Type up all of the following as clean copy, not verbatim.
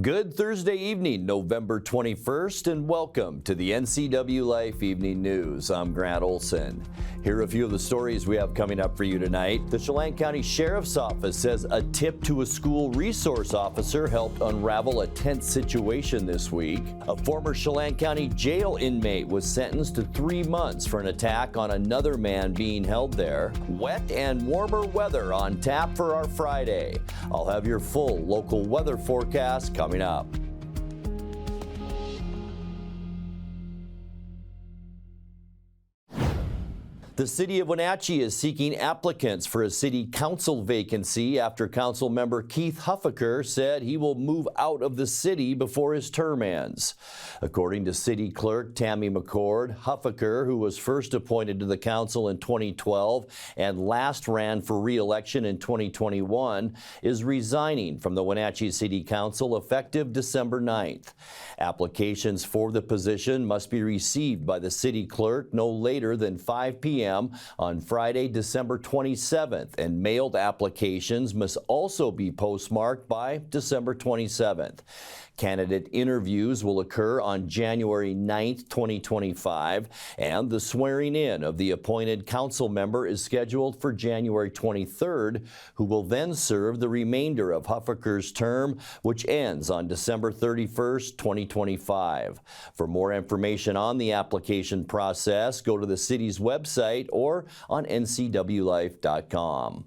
Good Thursday evening, November 21st, and welcome to the NCWLIFE Evening News. I'm Grant Olson. Here are a few of the stories we have coming up for you tonight. The Chelan County Sheriff's Office says a tip to a school resource officer helped unravel a tense situation this week. A former Chelan County jail inmate was sentenced to 3 months for an attack on another man being held there. Wet and warmer weather on tap for our Friday. I'll have your full local weather forecast coming up. The city of Wenatchee is seeking applicants for a city council vacancy after council member Keith Huffaker said he will move out of the city before his term ends. According to city clerk Tammy McCord, Huffaker, who was first appointed to the council in 2012 and last ran for re-election in 2021, is resigning from the Wenatchee City Council effective December 9th. Applications for the position must be received by the city clerk no later than 5 p.m. on Friday, December 27th, and mailed applications must also be postmarked by December 27th. Candidate interviews will occur on January 9th, 2025, and the swearing in of the appointed council member is scheduled for January 23rd, who will then serve the remainder of Huffaker's term, which ends on December 31st, 2025. For more information on the application process, go to the city's website or on NCWLIFE.com.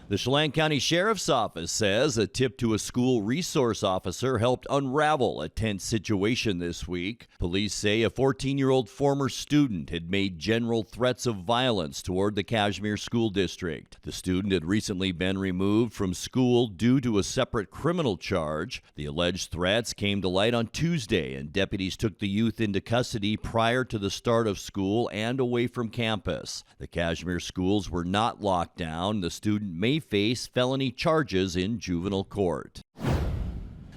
The Chelan County Sheriff's Office says a tip to a school resource officer helped unravel a tense situation this week. Police say a 14-year-old former student had made general threats of violence toward the Cashmere School District. The student had recently been removed from school due to a separate criminal charge. The alleged threats came to light on Tuesday, and deputies took the youth into custody prior to the start of school and away from campus. The Cashmere schools were not locked down. The student may face felony charges in juvenile court.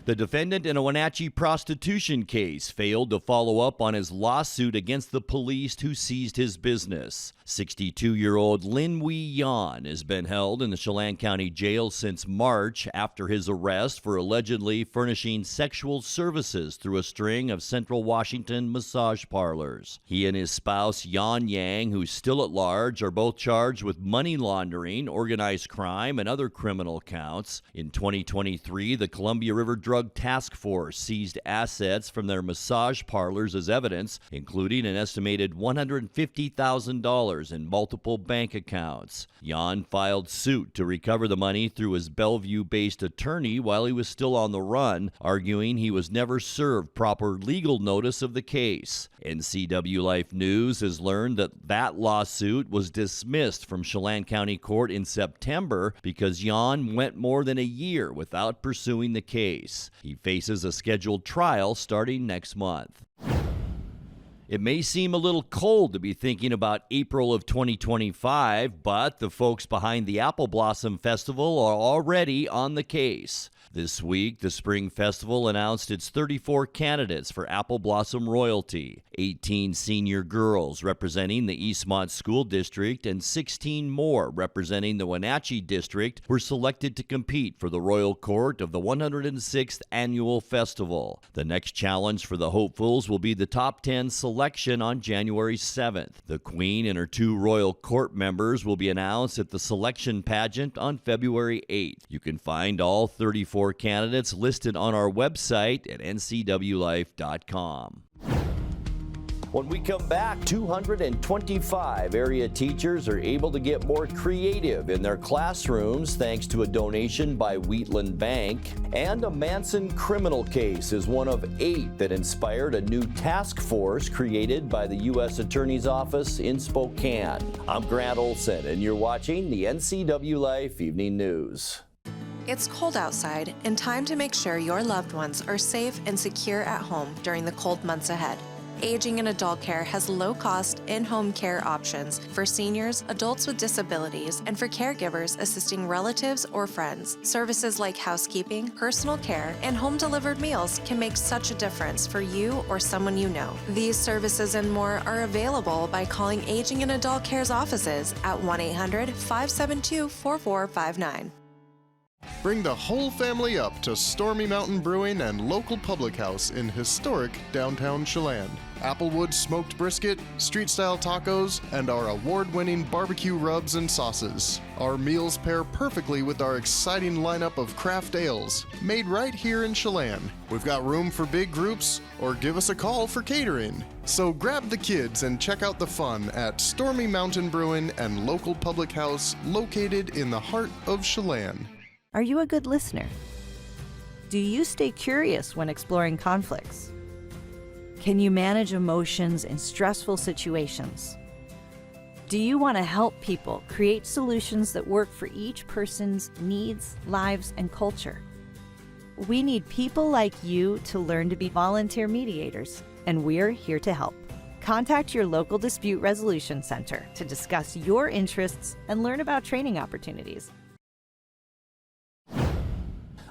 The defendant in a Wenatchee prostitution case failed to follow up on his lawsuit against the police who seized his business. 62-year-old Lywe Yan has been held in the Chelan County Jail since March after his arrest for allegedly furnishing sexual services through a string of Central Washington massage parlors. He and his spouse Lywe Yan, who's still at large, are both charged with money laundering, organized crime, and other criminal counts. In 2023, the Columbia River Drug Task Force seized assets from their massage parlors as evidence, including an estimated $150,000 in multiple bank accounts. Yan filed suit to recover the money through his Bellevue-based attorney while he was still on the run, arguing he was never served proper legal notice of the case. NCWLIFE News has learned that lawsuit was dismissed from Chelan County Court in September because Yan went more than a year without pursuing the case. He faces a scheduled trial starting next month. It may seem a little cold to be thinking about April of 2025, but the folks behind the Apple Blossom Festival are already on the case. This week, the Spring Festival announced its 34 candidates for Apple Blossom royalty. 18 senior girls representing the Eastmont School District and 16 more representing the Wenatchee District were selected to compete for the Royal Court of the 106th Annual Festival. The next challenge for the hopefuls will be the top 10 selection on January 7th. The Queen and her 2 Royal Court members will be announced at the selection pageant on February 8th. You can find all 34 candidates listed on our website at ncwlife.com. When we come back, 225 area teachers are able to get more creative in their classrooms thanks to a donation by Wheatland Bank. And a Manson criminal case is one of 8 that inspired a new task force created by the U.S. Attorney's Office in Spokane. I'm Grant Olson, and you're watching the NCWLIFE Evening News. It's cold outside and time to make sure your loved ones are safe and secure at home during the cold months ahead. Aging and Adult Care has low-cost, in-home care options for seniors, adults with disabilities, and for caregivers assisting relatives or friends. Services like housekeeping, personal care, and home-delivered meals can make such a difference for you or someone you know. These services and more are available by calling Aging and Adult Care's offices at 1-800-572-4459. Bring the whole family up to Stormy Mountain Brewing and local public house in historic downtown Chelan. Applewood smoked brisket, street-style tacos, and our award-winning barbecue rubs and sauces. Our meals pair perfectly with our exciting lineup of craft ales, made right here in Chelan. We've got room for big groups, or give us a call for catering. So grab the kids and check out the fun at Stormy Mountain Brewing and local public house located in the heart of Chelan. Are you a good listener? Do you stay curious when exploring conflicts? Can you manage emotions in stressful situations? Do you want to help people create solutions that work for each person's needs, lives, and culture? We need people like you to learn to be volunteer mediators, and we're here to help. Contact your local dispute resolution center to discuss your interests and learn about training opportunities.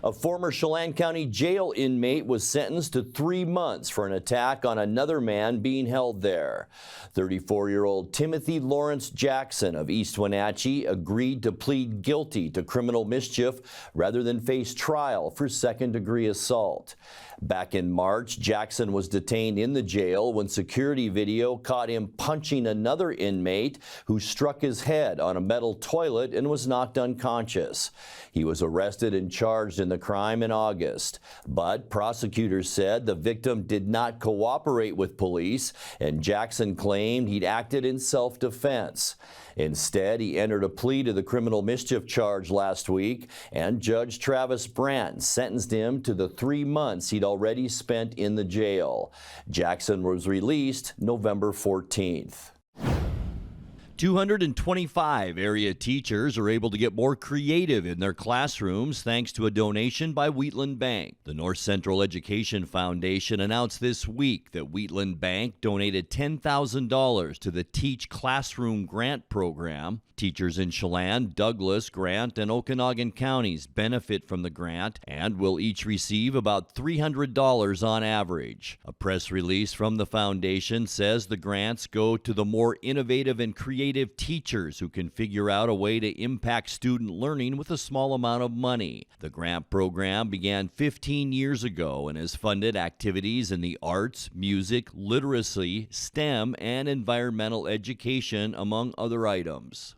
A former Chelan County Jail inmate was sentenced to 3 months for an attack on another man being held there. 34-year-old Timothy Lawrence Jackson of East Wenatchee agreed to plead guilty to criminal mischief rather than face trial for second-degree assault. Back in March, Jackson was detained in the jail when security video caught him punching another inmate who struck his head on a metal toilet and was knocked unconscious. He was arrested and charged in the crime in August, but prosecutors said the victim did not cooperate with police, and Jackson claimed he'd acted in self-defense. Instead, he entered a plea to the criminal mischief charge last week, and Judge Travis Brandt sentenced him to the 3 months he'd already spent in the jail. Jackson was released November 14th. 225 area teachers are able to get more creative in their classrooms thanks to a donation by Wheatland Bank. The North Central Education Foundation announced this week that Wheatland Bank donated $10,000 to the Teach Classroom Grant Program. Teachers in Chelan, Douglas, Grant, and Okanagan counties benefit from the grant and will each receive about $300 on average. A press release from the foundation says the grants go to the more innovative and creative teachers who can figure out a way to impact student learning with a small amount of money. The grant program began 15 years ago and has funded activities in the arts, music, literacy, STEM, and environmental education, among other items.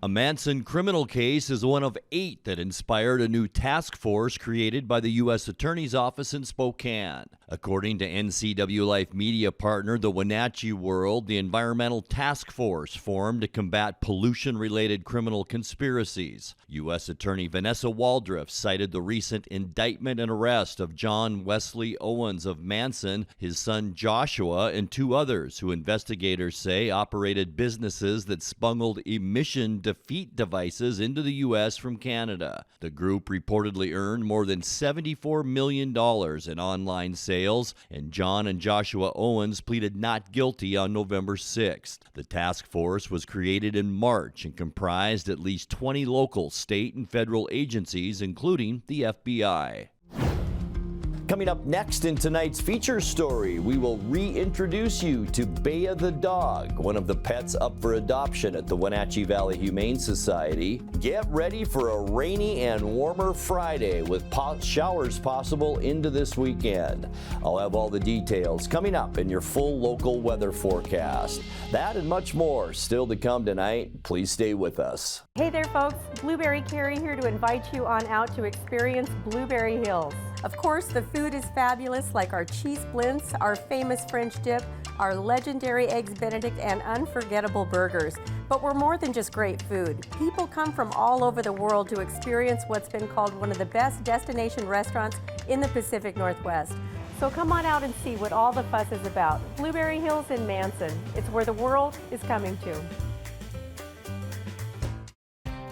A Manson criminal case is one of 8 that inspired a new task force created by the U.S. Attorney's Office in Spokane. According to NCWLIFE media partner the Wenatchee World, the Environmental Task Force formed to combat pollution-related criminal conspiracies. U.S. Attorney Vanessa Waldriff cited the recent indictment and arrest of John Wesley Owens of Manson, his son Joshua, and 2 others who investigators say operated businesses that smuggled emission defeat devices into the U.S. from Canada. The group reportedly earned more than $74 million in online sales, and John and Joshua Owens pleaded not guilty on November 6th. The task force was created in March and comprised at least 20 local, state, and federal agencies, including the FBI. Coming up next in tonight's feature story, we will reintroduce you to Bea the dog, one of the pets up for adoption at the Wenatchee Valley Humane Society. Get ready for a rainy and warmer Friday with showers possible into this weekend. I'll have all the details coming up in your full local weather forecast. That and much more still to come tonight. Please stay with us. Hey there, folks. Blueberry Carrie here to invite you on out to experience Blueberry Hills. Of course, the food is fabulous, like our cheese splints, our famous French dip, our legendary Eggs Benedict, and unforgettable burgers. But we're more than just great food. People come from all over the world to experience what's been called one of the best destination restaurants in the Pacific Northwest. So come on out and see what all the fuss is about. Blueberry Hills in Manson. It's where the world is coming to.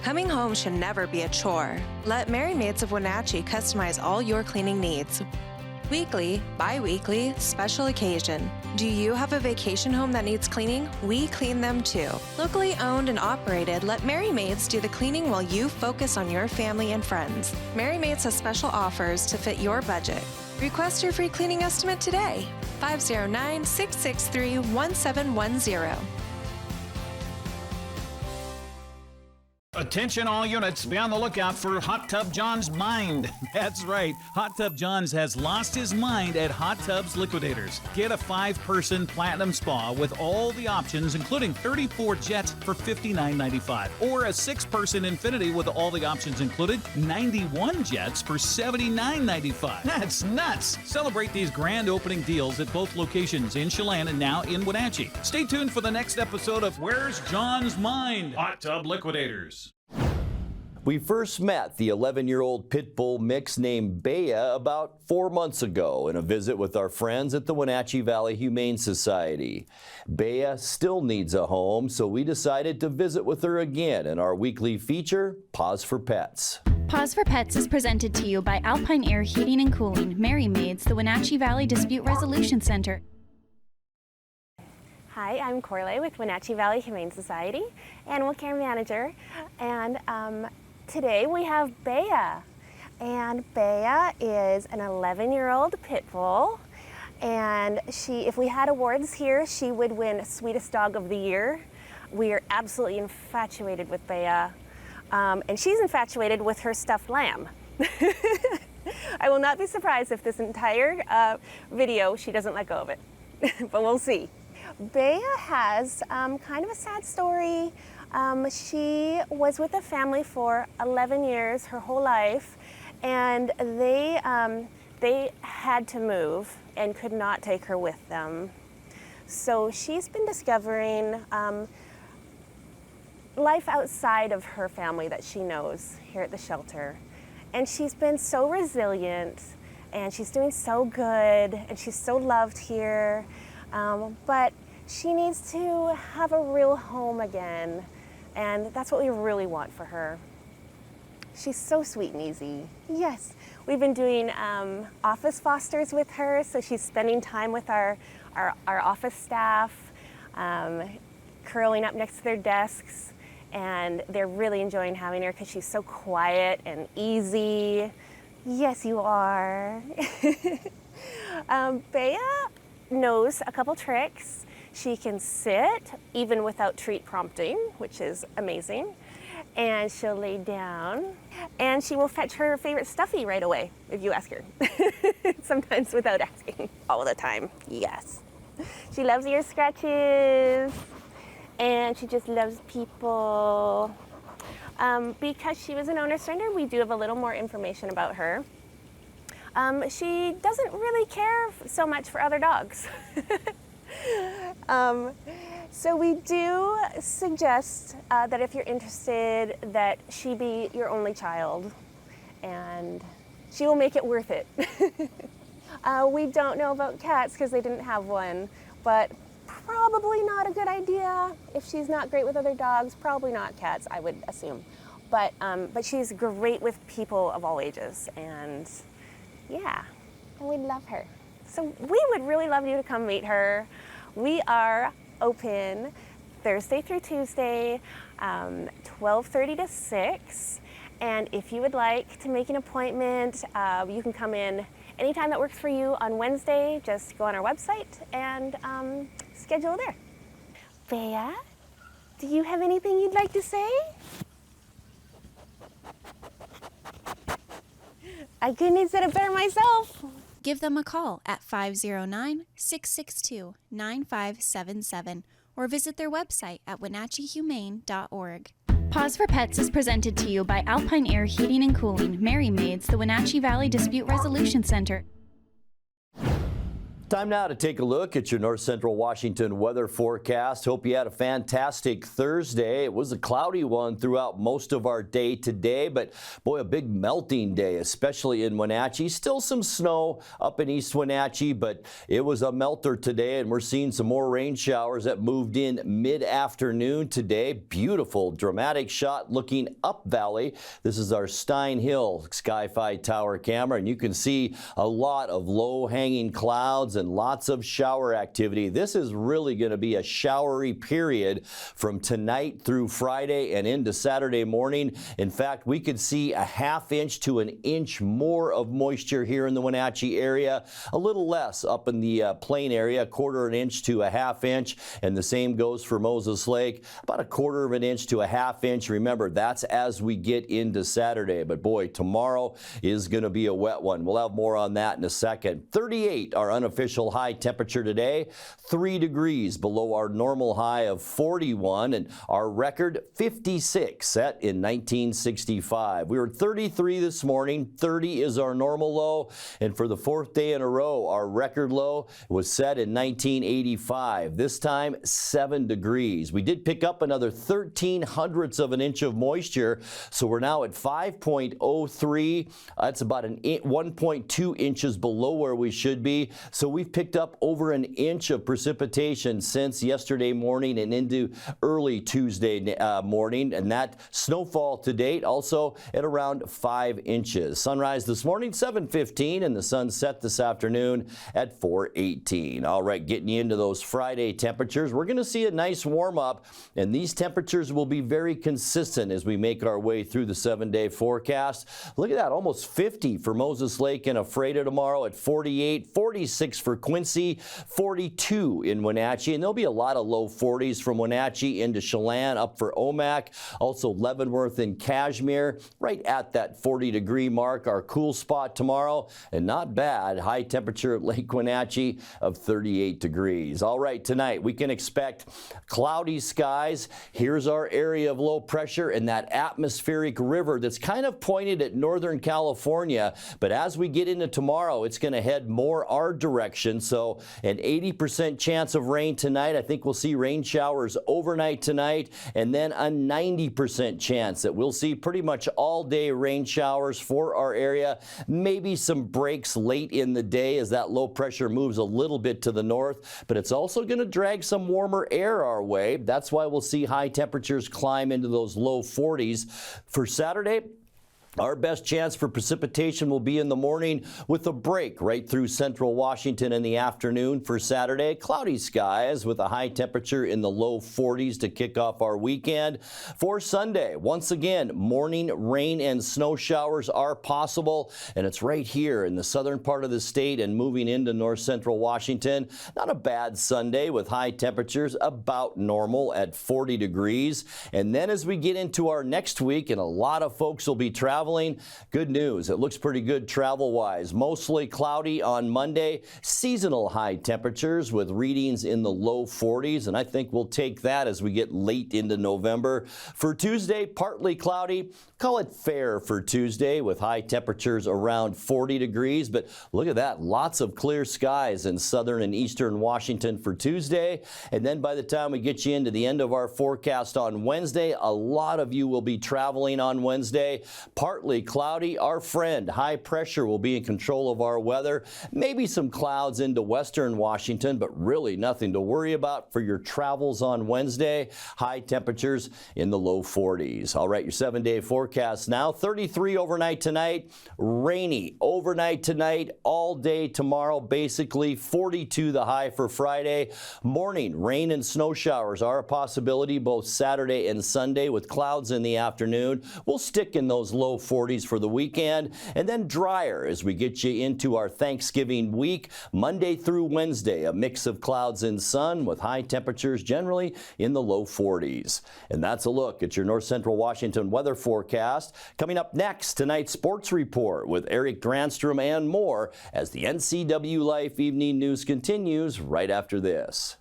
Coming home should never be a chore. Let Merry Maids of Wenatchee customize all your cleaning needs. Weekly, bi-weekly, special occasion. Do you have a vacation home that needs cleaning? We clean them too. Locally owned and operated, let Merry Maids do the cleaning while you focus on your family and friends. Merry Maids has special offers to fit your budget. Request your free cleaning estimate today. 509-663-1710. Attention all units, be on the lookout for Hot Tub John's mind. That's right, Hot Tub John's has lost his mind at Hot Tubs Liquidators. Get a 5-person platinum spa with all the options, including 34 jets for $59.95, or a 6-person infinity with all the options included, 91 jets for $79.95. That's nuts! Celebrate these grand opening deals at both locations in Chelan and now in Wenatchee. Stay tuned for the next episode of Where's John's Mind? Hot Tub Liquidators. We first met the 11-year-old pit bull mix named Bea about 4 months ago in a visit with our friends at the Wenatchee Valley Humane Society. Bea still needs a home, so we decided to visit with her again in our weekly feature, Pause for Pets. Pause for Pets is presented to you by Alpine Air Heating and Cooling, Mary Maids, the Wenatchee Valley Dispute Resolution Center. Hi, I'm Corley with Wenatchee Valley Humane Society, Animal Care Manager, and today we have Bea. And Bea is an 11-year-old pit bull, and if we had awards here, she would win Sweetest Dog of the Year. We are absolutely infatuated with Bea, and she's infatuated with her stuffed lamb. I will not be surprised if this entire video she doesn't let go of it, but we'll see. Bea has kind of a sad story. She was with a family for 11 years, her whole life, and they had to move and could not take her with them. So she's been discovering life outside of her family that she knows here at the shelter. And she's been so resilient, and she's doing so good, and she's so loved here. But she needs to have a real home again, and that's what we really want for her. She's so sweet and easy. Yes, we've been doing office fosters with her, so she's spending time with our office staff, curling up next to their desks, and they're really enjoying having her because she's so quiet and easy. Yes, you are. Bea knows a couple tricks. She can sit even without treat prompting, which is amazing. And she'll lay down, and she will fetch her favorite stuffy right away if you ask her. Sometimes without asking, all the time, yes. She loves ear scratches, and she just loves people. Because she was an owner surrender, we do have a little more information about her. She doesn't really care so much for other dogs. So we do suggest that if you're interested, that she be your only child, and she will make it worth it. We don't know about cats because they didn't have one, but probably not a good idea. If she's not great with other dogs, probably not cats, I would assume. But she's great with people of all ages, and yeah, and we love her. So we would really love you to come meet her. We are open Thursday through Tuesday, 12:30 to 6. And if you would like to make an appointment, you can come in anytime that works for you on Wednesday. Just go on our website and schedule there. Bea, do you have anything you'd like to say? I couldn't have said it better myself. Give them a call at 509-662-9577 or visit their website at wenatcheehumane.org. Pause for Pets is presented to you by Alpine Air Heating and Cooling, Mary Maids, the Wenatchee Valley Dispute Resolution Center. Time now to take a look at your North Central Washington weather forecast. Hope you had a fantastic Thursday. It was a cloudy one throughout most of our day today, but boy, a big melting day, especially in Wenatchee. Still some snow up in East Wenatchee, but it was a melter today, and we're seeing some more rain showers that moved in mid-afternoon today. Beautiful, dramatic shot looking up valley. This is our Stein Hill Sky-Fi Tower camera, and you can see a lot of low-hanging clouds and lots of shower activity. This is really going to be a showery period from tonight through Friday and into Saturday morning. In fact, we could see a ½ inch to an inch more of moisture here in the Wenatchee area, a little less up in the plain area, 1/4 inch to a ½ inch, and the same goes for Moses Lake, about 1/4 inch to a ½ inch. Remember, that's as we get into Saturday, but boy, tomorrow is going to be a wet one. We'll have more on that in a second. 38, our unofficial high temperature today, 3 degrees below our normal high of 41, and our record 56 set in 1965. We were 33 this morning. 30 is our normal low, and for the 4th day in a row, our record low was set in 1985. This time, 7 degrees. We did pick up another 0.13 of an inch of moisture, so we're now at 5.03. That's about 1.2 inches below where we should be. So we've picked up over an inch of precipitation since yesterday morning and into early Tuesday morning, and that snowfall to date also at around 5 inches. Sunrise this morning 7:15, and the sun set this afternoon at 4:18. All right, getting you into those Friday temperatures, we're going to see a nice warm up, and these temperatures will be very consistent as we make our way through the 7-day forecast. Look at that, almost 50 for Moses Lake and Ephrata tomorrow at 48, 46 for Quincy, 42 in Wenatchee, and there'll be a lot of low 40s from Wenatchee into Chelan, up for Omak, also Leavenworth and Cashmere, right at that 40-degree mark. Our cool spot tomorrow, and not bad, high temperature at Lake Wenatchee of 38 degrees. All right, tonight we can expect cloudy skies. Here's our area of low pressure and that atmospheric river that's kind of pointed at Northern California, but as we get into tomorrow, it's going to head more our direction, so an 80% chance of rain tonight. I think we'll see rain showers overnight tonight, and then a 90% chance that we'll see pretty much all day rain showers for our area. Maybe some breaks late in the day as that low pressure moves a little bit to the north, but it's also going to drag some warmer air our way. That's why we'll see high temperatures climb into those low 40s. For Saturday, our best chance for precipitation will be in the morning with a break right through central Washington in the afternoon. For Saturday, cloudy skies with a high temperature in the low 40s to kick off our weekend. For Sunday, once again, morning rain and snow showers are possible, and it's right here in the southern part of the state and moving into north central Washington. Not a bad Sunday with high temperatures about normal at 40 degrees. And then as we get into our next week, and a lot of folks will be traveling, good news. It looks pretty good travel-wise. Mostly cloudy on Monday. Seasonal high temperatures with readings in the low 40s, and I think we'll take that as we get late into November. For Tuesday, partly cloudy. Call it fair for Tuesday with high temperatures around 40 degrees, but look at that. Lots of clear skies in southern and eastern Washington for Tuesday. And then by the time we get you into the end of our forecast on Wednesday, a lot of you will be traveling on Wednesday. Partly cloudy. Our friend, high pressure, will be in control of our weather. Maybe some clouds into western Washington, but really nothing to worry about for your travels on Wednesday. High temperatures in the low 40s. All right, your 7-day forecast now. 33 overnight tonight. Rainy overnight tonight. All day tomorrow, basically 42 the high for Friday. Morning rain and snow showers are a possibility both Saturday and Sunday with clouds in the afternoon. We'll stick in those low 40s for the weekend, and then drier as we get you into our Thanksgiving week. Monday through Wednesday, a mix of clouds and sun with high temperatures generally in the low 40s. And that's a look at your north central Washington weather forecast. Coming up next, tonight's sports report with Eric Granstrom and more as the NCWLIFE Evening News continues right after this.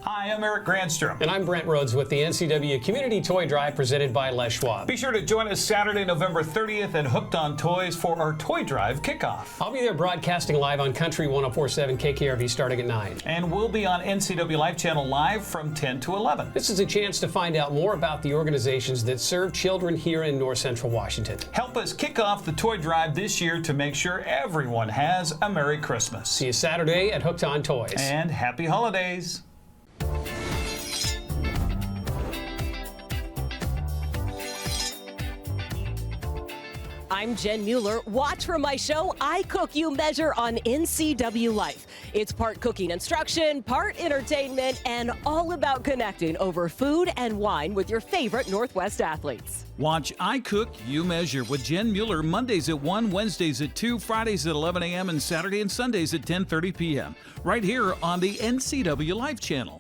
Hi, I'm Eric Granstrom. And I'm Brent Rhodes with the NCW Community Toy Drive presented by Les Schwab. Be sure to join us Saturday, November 30th at Hooked on Toys for our Toy Drive kickoff. I'll be there broadcasting live on Country 104.7 KKRV starting at 9. And we'll be on NCWLIFE channel live from 10 to 11. This is a chance to find out more about the organizations that serve children here in north central Washington. Help us kick off the Toy Drive this year to make sure everyone has a Merry Christmas. See you Saturday at Hooked on Toys. And Happy Holidays. I'm Jen Mueller. Watch for my show, I Cook, You Measure on NCWLIFE. It's part cooking instruction, part entertainment, and all about connecting over food and wine with your favorite Northwest athletes. Watch I Cook, You Measure with Jen Mueller Mondays at 1, Wednesdays at 2, Fridays at 11 a.m., and Saturday and Sundays at 10:30 p.m. right here on the NCWLIFE channel.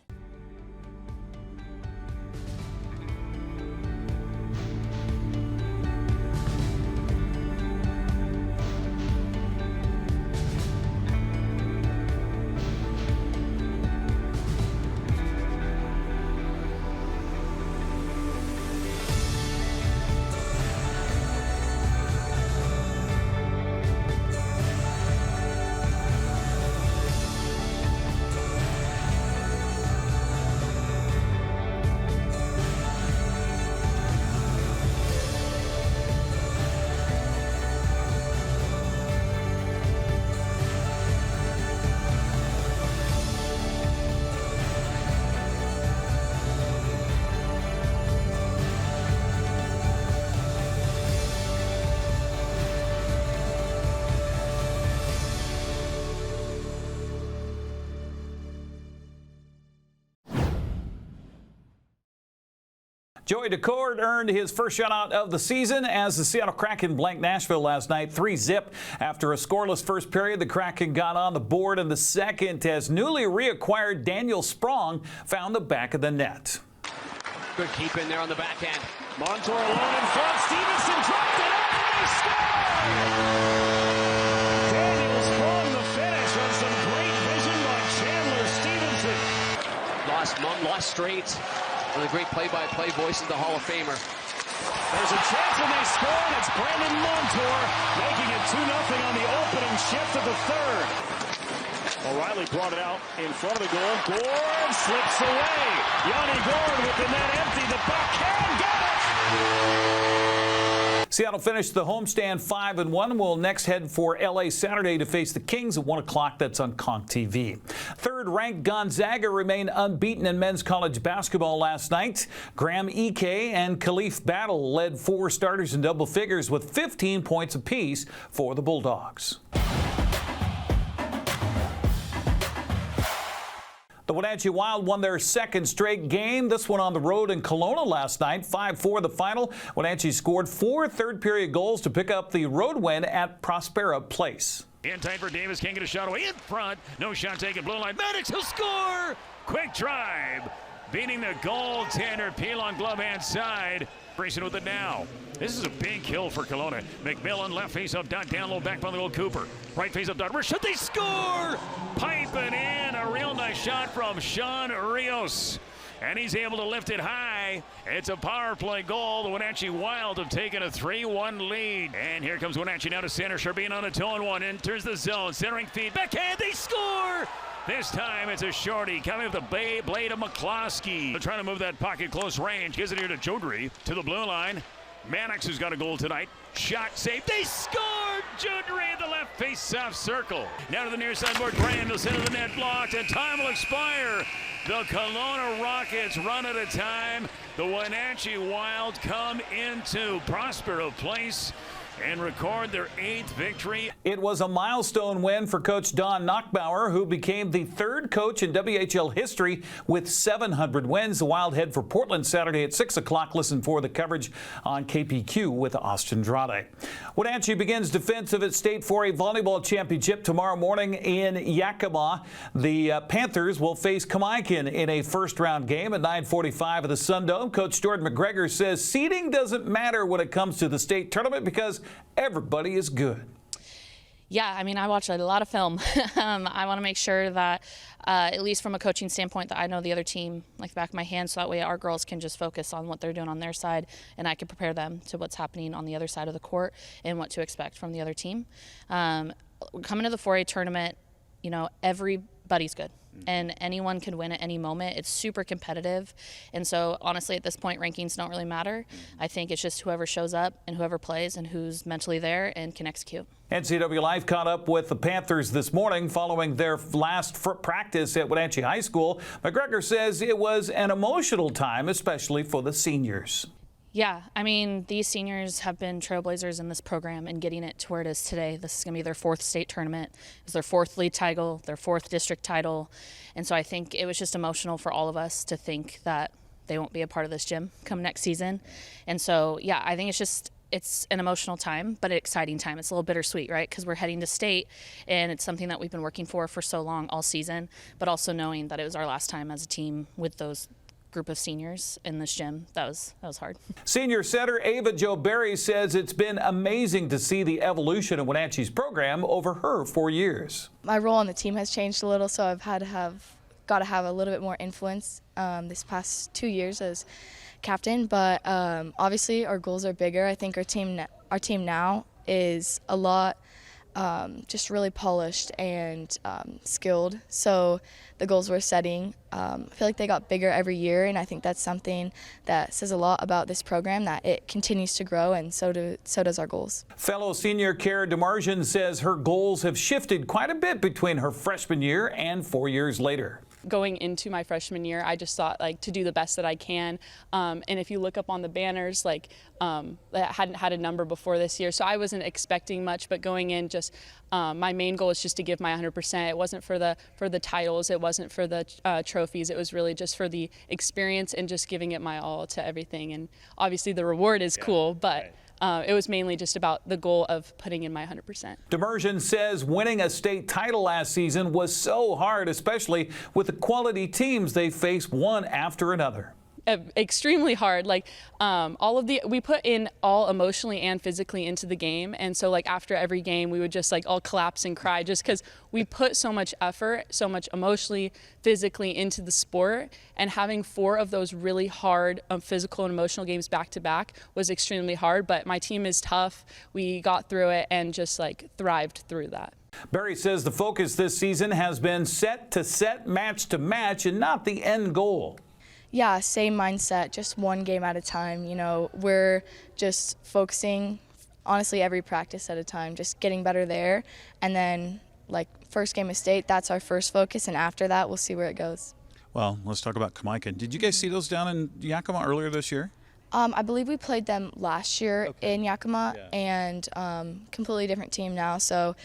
Joey DeCord earned his first shutout of the season as the Seattle Kraken blanked Nashville last night 3-0. After a scoreless first period, the Kraken got on the board in the second as newly reacquired Daniel Sprong found the back of the net. Good keep in there on the backhand. Montour alone in front. Stevenson dropped it up and they score! Daniel Sprong the finish on some great vision by Chandler Stevenson. Lost straight. One of the great play-by-play voices, the Hall of Famer. There's a chance and they score, and it's Brandon Montour making it 2-0 on the opening shift of the third. O'Reilly brought it out in front of the goal. Gord slips away. Yanni Gord with the net empty. The backhand got it! Seattle finished the homestand 5-1. Will next head for L.A. Saturday to face the Kings at 1 o'clock. That's on Conch TV. Third-ranked Gonzaga remained unbeaten in men's college basketball last night. Graham Ike and Khalif Battle led 4 starters in double figures with 15 points apiece for the Bulldogs. The Wenatchee Wild won their second straight game, this one on the road in Kelowna last night. 5-4 the final. Wenatchee scored 4 third-period goals to pick up the road win at Prospera Place. In tight for Davis, can't get a shot away in front. No shot taken, blue line. Maddox, he'll score! Quick drive, beating the goaltender. Peel on glove hand side. Racing with it now. This is a big kill for Kelowna. McMillan left face-up dot, down low, back by the goal, Cooper. Right face-up dot, where should they score? Piping in, a real nice shot from Sean Rios. And he's able to lift it high. It's a power play goal. The Wenatchee Wild have taken a 3-1 lead. And here comes Wenatchee now to center. Sherbine on a 2-1, enters the zone. Centering feed, backhand, they score! This time it's a shorty coming with the blade of McCloskey. They're trying to move that pocket close range. Gives it here to Jodry to the blue line. Mannix, who's got a goal tonight. Shot saved. They scored! Jodry in the left face-off circle. Now to the near side board. Brand will center the net blocked, and time will expire. The Kelowna Rockets run at a time. The Wenatchee Wild come into Prospero Place and record their 8th victory. It was a milestone win for Coach Don Knockbauer, who became the 3rd coach in WHL history with 700 wins. The Wild head for Portland Saturday at 6 o'clock. Listen for the coverage on KPQ with Austin Drade. Wenatchee begins defense of its state for a volleyball championship tomorrow morning in Yakima. The Panthers will face Kamaikan in a first-round game at 9:45 at the Sundome. Coach Jordan McGregor says seeding doesn't matter when it comes to the state tournament because everybody is good. Yeah, I mean, I watch a lot of film. I want to make sure that, at least from a coaching standpoint, that I know the other team like the back of my hand, so that way our girls can just focus on what they're doing on their side, and I can prepare them to what's happening on the other side of the court and what to expect from the other team. Coming to the 4A tournament, you know, everybody's good. And anyone can win at any moment. It's super competitive. And so, honestly, at this point, rankings don't really matter. I think it's just whoever shows up and whoever plays and who's mentally there and can execute. NCWLIFE caught up with the Panthers this morning following their last practice at Wenatchee High School. McGregor says it was an emotional time, especially for the seniors. Yeah, I mean, these seniors have been trailblazers in this program and getting it to where it is today. This is going to be their 4th state tournament. It was their 4th league title, their 4th district title. And so I think it was just emotional for all of us to think that they won't be a part of this gym come next season. And so, yeah, I think it's an emotional time, but an exciting time. It's a little bittersweet, right? Because we're heading to state, and it's something that we've been working for so long, all season, but also knowing that it was our last time as a team with those group of seniors in this gym. That was hard. Senior setter Ava Jo Berry says it's been amazing to see the evolution of Wenatchee's program over her 4 years. My role on the team has changed a little, so I've got to have a little bit more influence this past 2 years as captain, but obviously our goals are bigger. I think our team now is a lot just really polished and skilled. So the goals we're setting, I feel like they got bigger every year, and I think that's something that says a lot about this program, that it continues to grow, and so does our goals. Fellow senior Kara DeMargin says her goals have shifted quite a bit between her freshman year and 4 years later. Going into my freshman year, I just thought to do the best that I can. And if you look up on the banners, I hadn't had a number before this year, so I wasn't expecting much. But going in, just my main goal is just to give my 100%. It wasn't for the titles, it wasn't for the trophies. It was really just for the experience and just giving it my all to everything. And obviously the reward is cool, but. Right. It was mainly just about the goal of putting in my 100%. DeMargin says winning a state title last season was so hard, especially with the quality teams they faced one after another. Extremely hard. We put in all emotionally and physically into the game, and so after every game we would just all collapse and cry just because we put so much effort, so much emotionally, physically into the sport, and having 4 of those really hard physical and emotional games back to back was extremely hard. But my team is tough. We got through it and just thrived through that. Barry says the focus this season has been set to set, match to match, and not the end goal. Yeah, same mindset, just one game at a time. We're just focusing, honestly, every practice at a time, just getting better there. And then, first game of state, that's our first focus, and after that, we'll see where it goes. Well, let's talk about Kamaikan. Did you guys see those down in Yakima earlier this year? I believe we played them last year in Yakima, and completely different team now. So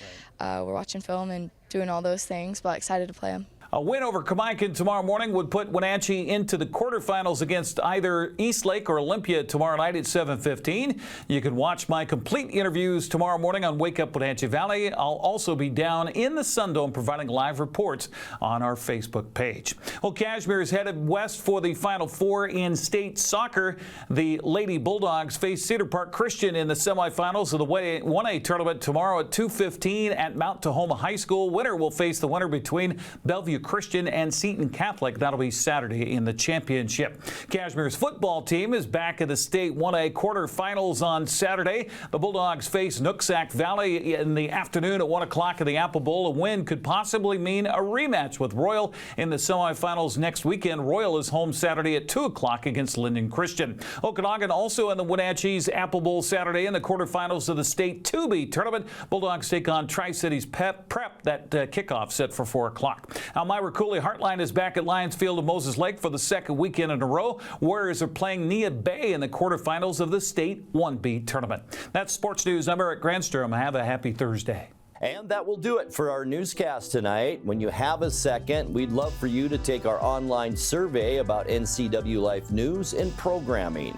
we're watching film and doing all those things, but excited to play them. A win over Kamaikan tomorrow morning would put Wenatchee into the quarterfinals against either Eastlake or Olympia tomorrow night at 7:15. You can watch my complete interviews tomorrow morning on Wake Up Wenatchee Valley. I'll also be down in the Sundome providing live reports on our Facebook page. Well, Kashmir is headed west for the Final Four in state soccer. The Lady Bulldogs face Cedar Park Christian in the semifinals of the 1A tournament tomorrow at 2:15 at Mount Tahoma High School. Winner will face the winner between Bellevue Christian and Seton Catholic. That'll be Saturday in the championship. Kashmir's football team is back at the state 1A quarterfinals on Saturday. The Bulldogs face Nooksack Valley in the afternoon at 1 o'clock in the Apple Bowl. A win could possibly mean a rematch with Royal in the semifinals next weekend. Royal is home Saturday at 2 o'clock against Linden Christian. Okanagan also in the Wenatchee's Apple Bowl Saturday in the quarterfinals of the state 2B tournament. Bulldogs take on Tri-Cities Prep. That kickoff set for 4 o'clock. Myra Cooley Heartline is back at Lions Field of Moses Lake for the second weekend in a row. Warriors are playing Nia Bay in the quarterfinals of the state 1B tournament. That's sports news. I'm Eric Granstrom. Have a happy Thursday. And that will do it for our newscast tonight. When you have a second, we'd love for you to take our online survey about NCWLIFE news and programming.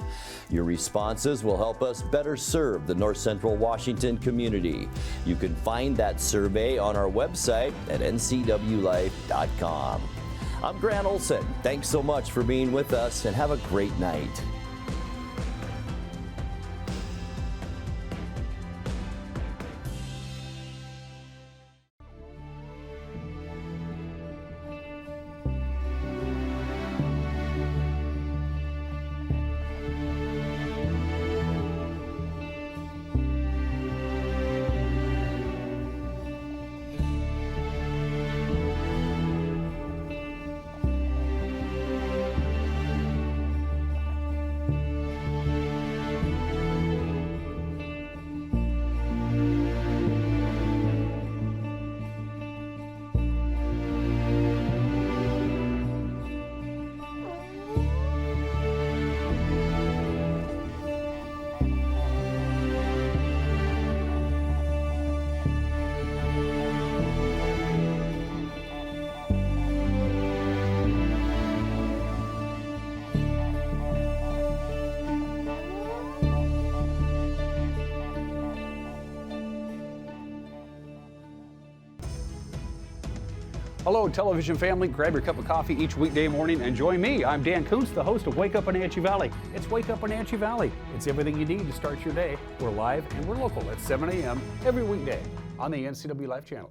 Your responses will help us better serve the North Central Washington community. You can find that survey on our website at ncwlife.com. I'm Grant Olson. Thanks so much for being with us, and have a great night. Hello, television family. Grab your cup of coffee each weekday morning and join me. I'm Dan Kuntz, the host of Wake Up Wenatchee Valley. It's Wake Up Wenatchee Valley. It's everything you need to start your day. We're live and we're local at 7 a.m. every weekday on the NCWLIFE channel.